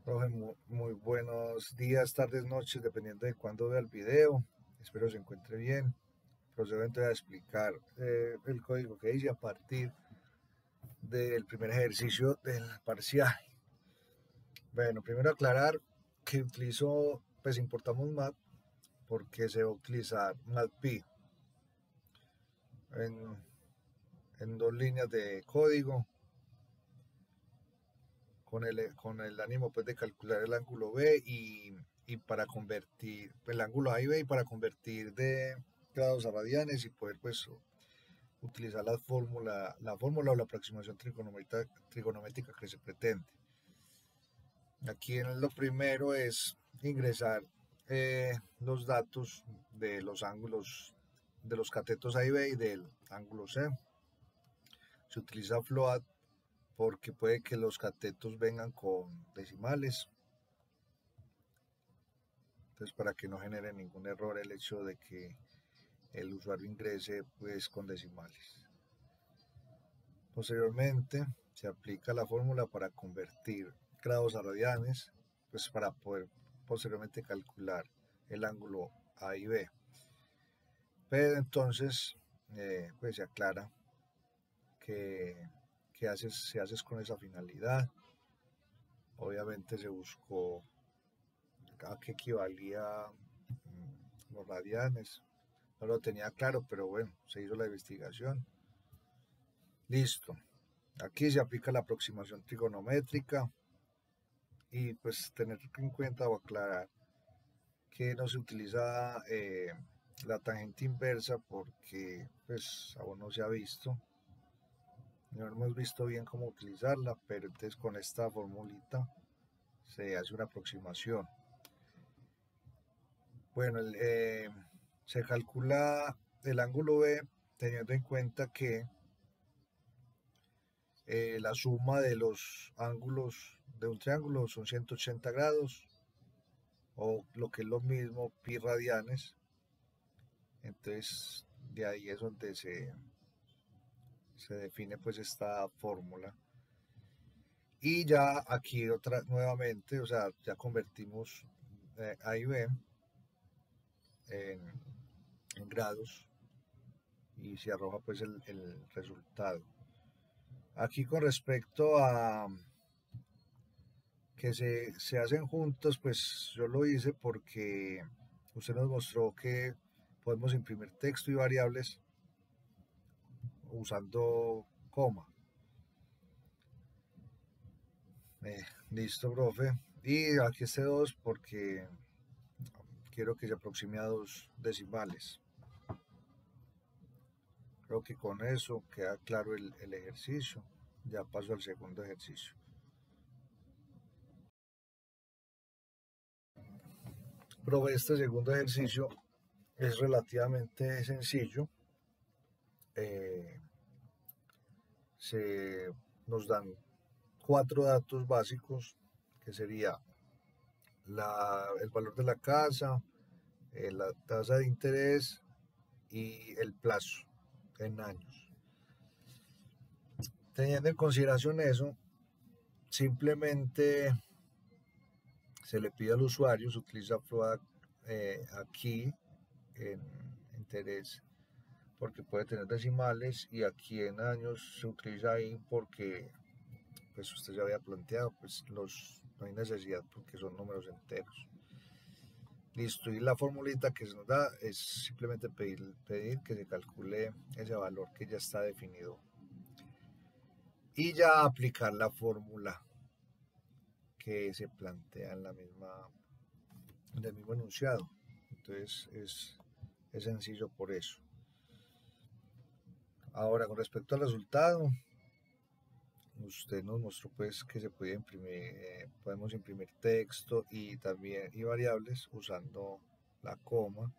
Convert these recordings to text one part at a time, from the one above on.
Profe, muy buenos días, tardes, noches, dependiendo de cuándo vea el video. Espero se encuentre bien. Procedo entonces a explicar el código que hice a partir del primer ejercicio del parcial. Bueno, primero aclarar que importamos Mat porque se va a utilizar Matpy en, en dos líneas de código con el ánimo pues de calcular el ángulo B y para convertir el ángulo A y B y para convertir de grados a radianes y poder pues utilizar la fórmula o la aproximación trigonométrica que se pretende. Aquí en lo primero es ingresar los datos de los ángulos de los catetos A y B y del ángulo C. Se utiliza float porque puede que los catetos vengan con decimales. Entonces, para que no genere ningún error el hecho de que el usuario ingrese pues con decimales. Posteriormente, se aplica la fórmula para convertir grados a radianes, pues para poder posteriormente calcular el ángulo A y B. Pero entonces, pues se aclara que se hace con esa finalidad. Obviamente se buscó a qué equivalía los radianes. No lo tenía claro, pero bueno, se hizo la investigación. Listo. Aquí se aplica la aproximación trigonométrica y pues tener en cuenta o aclarar que no se utiliza la tangente inversa porque pues aún no se ha visto. No hemos visto bien cómo utilizarla, pero entonces con esta formulita se hace una aproximación. Bueno, se calcula el ángulo B teniendo en cuenta que la suma de los ángulos de un triángulo son 180 grados o lo que es lo mismo pi radianes. Entonces de ahí es donde se define pues esta fórmula. Y ya aquí nuevamente, o sea, ya convertimos A y B en grados y se arroja pues el resultado. Aquí con respecto a que se hacen juntos, pues yo lo hice porque usted nos mostró que podemos imprimir texto y variables usando coma. Listo, profe. Y aquí este 2 porque quiero que se aproxime a dos decimales. Creo que con eso queda claro el ejercicio. Ya paso al segundo ejercicio. Profe, este segundo ejercicio es relativamente sencillo. Nos dan 4 datos básicos, que sería el valor de la casa, la tasa de interés y el plazo en años. Teniendo en consideración eso, simplemente se le pide al usuario, se utiliza float aquí en interés porque puede tener decimales y aquí en años se utiliza ahí porque pues usted ya había planteado, pues no hay necesidad porque son números enteros. Listo, y la formulita que se nos da es simplemente pedir que se calcule ese valor que ya está definido y ya aplicar la fórmula que se plantea en del mismo enunciado. Entonces es sencillo por eso. Ahora, con respecto al resultado, usted nos mostró pues que se puede podemos imprimir texto y también variables usando la coma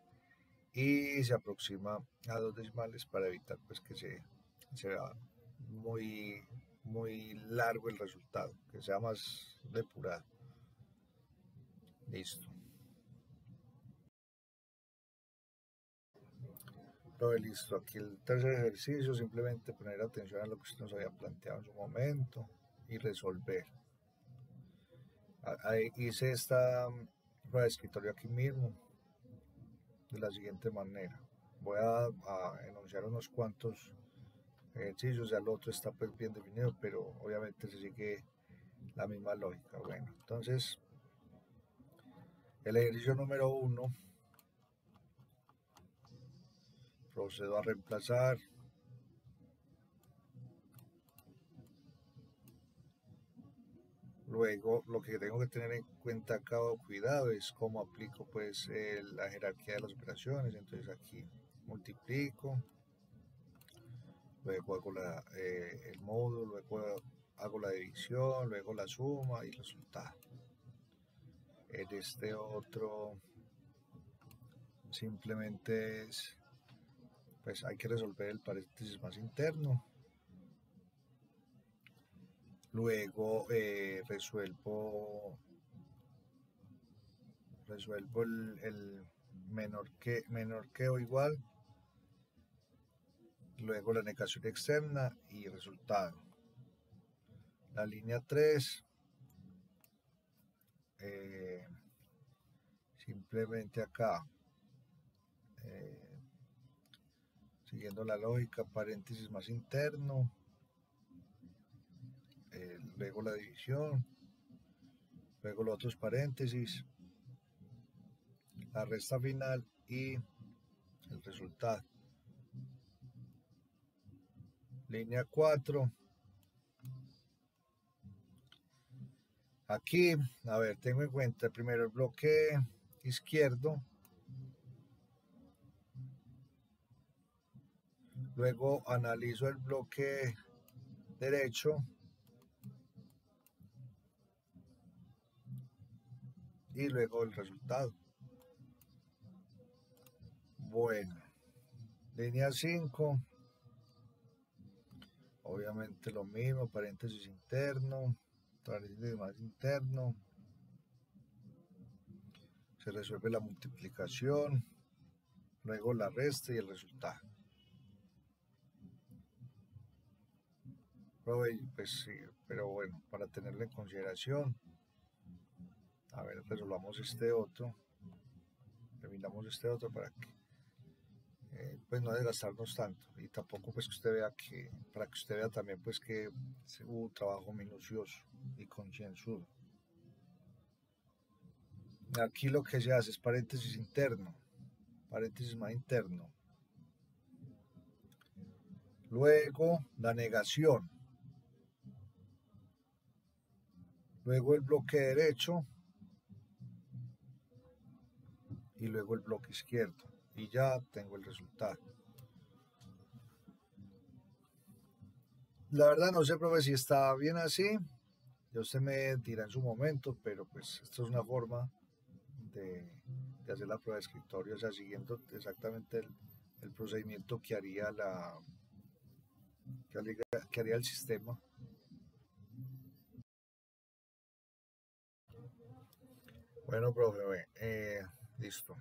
y se aproxima a dos decimales para evitar pues que se vea muy largo el resultado, que sea más depurado. Listo. Listo, aquí el tercer ejercicio, simplemente poner atención a lo que usted nos había planteado en su momento y resolver. Ahí hice esta prueba de escritorio aquí mismo de la siguiente manera. Voy a enunciar unos cuantos ejercicios, ya el otro está pues bien definido, pero obviamente se sigue la misma lógica. Bueno, entonces el ejercicio número 1, procedo a reemplazar. Luego, lo que tengo que tener en cuenta acá o cuidado es cómo aplico pues la jerarquía de las operaciones. Entonces aquí multiplico, luego hago el módulo, luego hago la división, luego la suma y el resultado. En este otro simplemente es, pues hay que resolver el paréntesis más interno. Luego resuelvo el menor que o igual, luego la negación externa y resultado. La línea 3, simplemente acá, siguiendo la lógica, paréntesis más interno, luego la división, luego los otros paréntesis, la resta final y el resultado. Línea 4. Aquí, a ver, tengo en cuenta primero el bloque izquierdo, luego analizo el bloque derecho y luego el resultado. Bueno, línea 5, obviamente lo mismo, paréntesis interno, paréntesis más interno, se resuelve la multiplicación, luego la resta y el resultado. Pues sí, pero bueno, para tenerlo en consideración, a ver, resolvamos este otro, terminamos este otro para que pues no desgastarnos tanto y tampoco pues que usted vea que, para que usted vea también pues que hubo un trabajo minucioso y concienzudo. Aquí lo que se hace es paréntesis interno, paréntesis más interno, luego la negación, luego el bloque derecho y luego el bloque izquierdo y ya tengo el resultado. La verdad no sé, profe, si está bien así, ya usted me dirá en su momento, pero pues esto es una forma de, de hacer la prueba de escritorio, o sea, siguiendo exactamente el procedimiento que haría que haría el sistema. Bueno, profe, listo.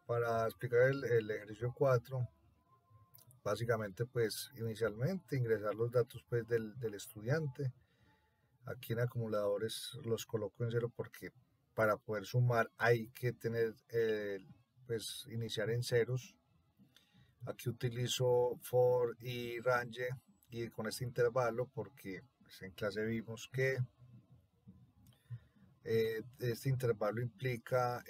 Para explicar el ejercicio 4, básicamente pues inicialmente ingresar los datos pues del estudiante. Aquí en acumuladores los coloco en cero porque para poder sumar hay que tener, pues iniciar en ceros. Aquí utilizo for y range y con este intervalo porque pues, en clase vimos que este intervalo implica,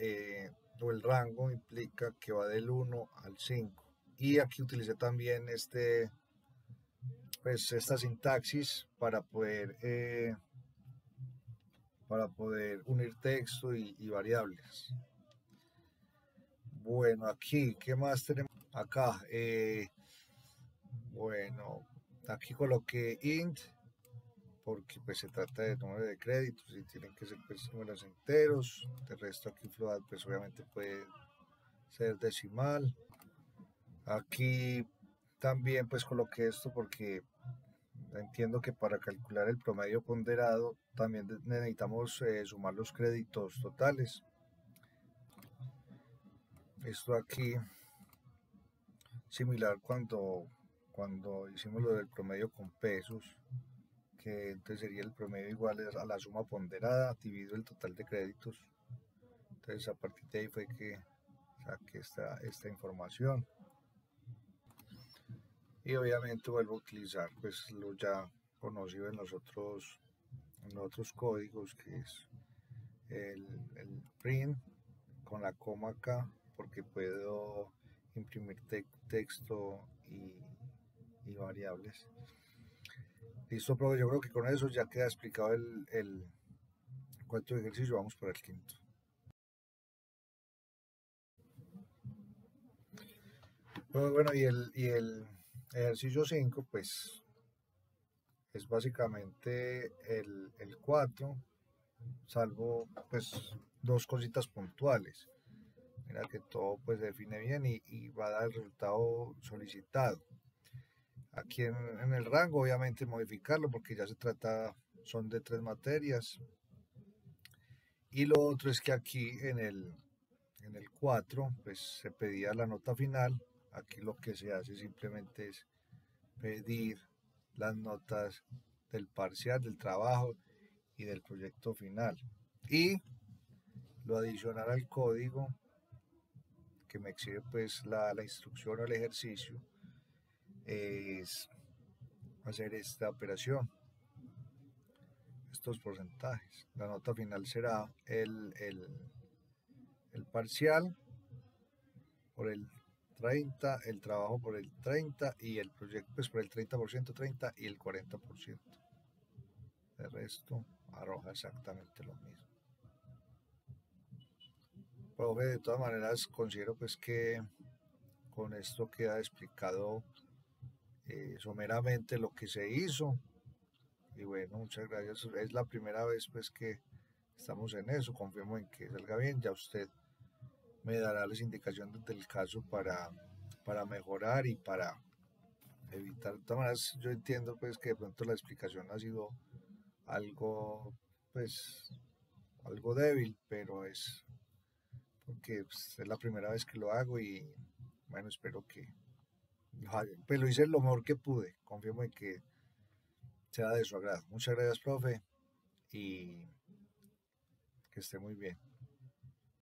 o el rango implica que va del 1 al 5. Y aquí utilicé también pues esta sintaxis para poder unir texto y variables. Bueno, aquí, ¿qué más tenemos? Acá, bueno, aquí coloqué int porque pues se trata de número de créditos y tienen que ser pues números enteros. De resto aquí float pues obviamente puede ser decimal. Aquí también pues coloqué esto porque entiendo que para calcular el promedio ponderado también necesitamos sumar los créditos totales. Esto aquí similar cuando hicimos lo del promedio con pesos, que entonces sería el promedio igual a la suma ponderada dividido el total de créditos. Entonces a partir de ahí fue que saqué esta información. Y obviamente vuelvo a utilizar pues lo ya conocido en los otros códigos, que es el print con la coma acá, porque puedo imprimir texto y variables. Listo, profe, yo creo que con eso ya queda explicado el cuarto ejercicio. Vamos para el quinto. Bueno, y el ejercicio 5 pues es básicamente el 4, salvo pues dos cositas puntuales. Mira que todo pues se define bien y va a dar el resultado solicitado. Aquí en el rango obviamente modificarlo porque ya se trata, son de 3 materias. Y lo otro es que aquí en el 4 pues se pedía la nota final. Aquí lo que se hace simplemente es pedir las notas del parcial, del trabajo y del proyecto final. Y lo adicional al código que me exhibe pues la instrucción o el ejercicio es hacer esta operación, estos porcentajes. La nota final será el parcial por el 30, el trabajo por el 30 y el proyecto pues por el 30%, 30 y el 40%. El resto arroja exactamente lo mismo. Profe, de todas maneras considero pues que con esto queda explicado someramente lo que se hizo. Y bueno, muchas gracias. Es la primera vez pues que estamos en eso. Confiemos en que salga bien. Ya usted me dará las indicaciones del caso para mejorar y para evitar. De todas maneras, yo entiendo pues que de pronto la explicación ha sido algo pues algo débil, pero es porque pues, es la primera vez que lo hago y bueno, espero que pues lo hice lo mejor que pude. Confiemos en que sea de su agrado. Muchas gracias, profe, y que esté muy bien.